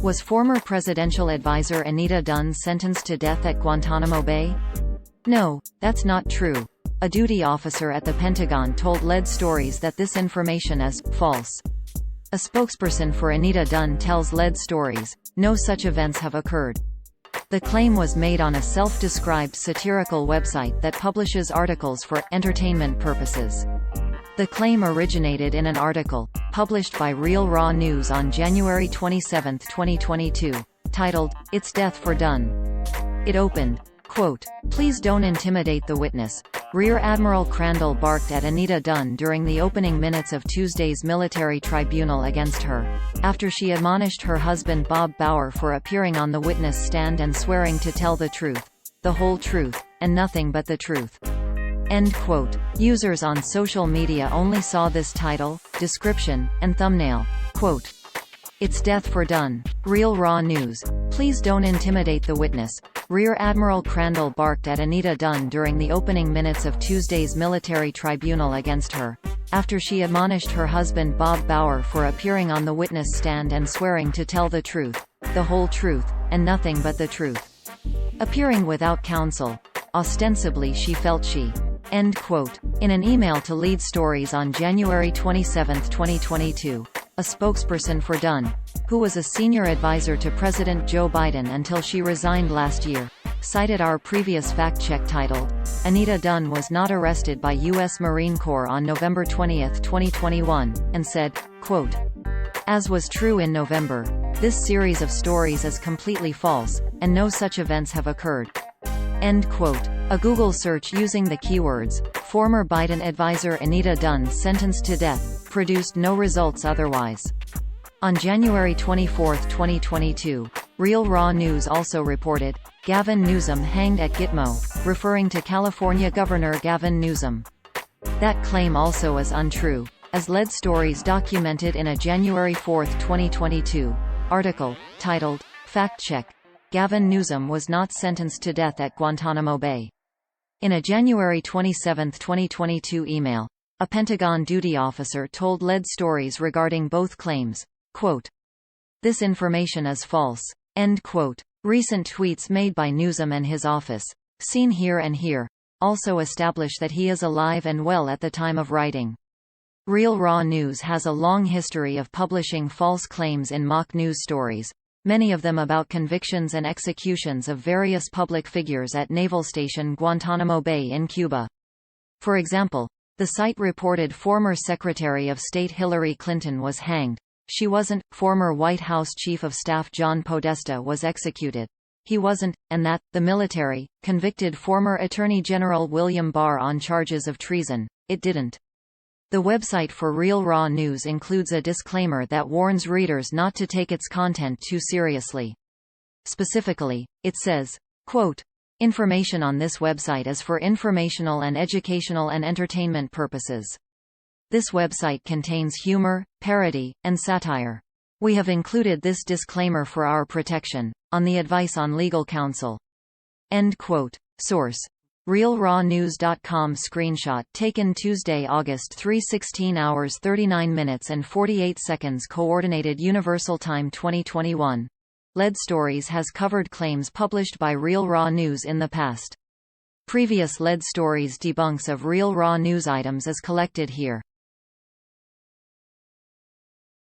Was former presidential advisor Anita Dunn sentenced to death at Guantanamo Bay? No, that's not true. A duty officer at the Pentagon told Lead Stories that this information is false. A spokesperson for Anita Dunn tells Lead Stories, no such events have occurred. The claim was made on a self-described satirical website that publishes articles for entertainment purposes. The claim originated in an article, published by Real Raw News on January 27, 2022, titled, "It's Death for Dunn." It opened, quote, "Please don't intimidate the witness." Rear Admiral Crandall barked at Anita Dunn during the opening minutes of Tuesday's military tribunal against her, after she admonished her husband Bob Bauer for appearing on the witness stand and swearing to tell the truth, the whole truth, and nothing but the truth. End quote. Users on social media only saw this title, description, and thumbnail. Quote, "It's death for Dunn. Real Raw News. Please don't intimidate the witness." Rear Admiral Crandall barked at Anita Dunn during the opening minutes of Tuesday's military tribunal against her, after she admonished her husband Bob Bauer for appearing on the witness stand and swearing to tell the truth, the whole truth, and nothing but the truth. Appearing without counsel. Ostensibly she felt she. End quote. In an email to Lead Stories on January 27, 2022, a spokesperson for Dunn, who was a senior advisor to President Joe Biden until she resigned last year, cited our previous fact-check title, "Anita Dunn was not arrested by U.S. Marine Corps on November 20, 2021, and said, quote, "As was true in November, this series of stories is completely false, and no such events have occurred." End quote. A Google search using the keywords, "former Biden advisor Anita Dunn sentenced to death," produced no results otherwise. On January 24, 2022, Real Raw News also reported, "Gavin Newsom hanged at Gitmo," referring to California Governor Gavin Newsom. That claim also is untrue, as Lead Stories documented in a January 4, 2022, article, titled, "Fact Check. Gavin Newsom was not sentenced to death at Guantanamo Bay." In a January 27, 2022 email, a Pentagon duty officer told Lead Stories regarding both claims, quote, "This information is false." End quote. Recent tweets made by Newsom and his office, seen here and here, also establish that he is alive and well at the time of writing. Real Raw News has a long history of publishing false claims in mock news stories, many of them about convictions and executions of various public figures at Naval Station Guantanamo Bay in Cuba. For example, the site reported former Secretary of State Hillary Clinton was hanged. She wasn't. Former White House Chief of Staff John Podesta was executed. He wasn't, and that, the military, convicted former Attorney General William Barr on charges of treason. It didn't. The website for Real Raw News includes a disclaimer that warns readers not to take its content too seriously. Specifically, it says, quote, "Information on this website is for informational and educational and entertainment purposes. This website contains humor, parody, and satire. We have included this disclaimer for our protection, on the advice on legal counsel." End quote. Source: RealRawNews.com. Screenshot taken Tuesday, August 3, 16 hours 39 minutes and 48 seconds. Coordinated Universal Time 2021. Lead Stories has covered claims published by Real Raw News in the past. Previous Lead Stories debunks of Real Raw News items is collected here.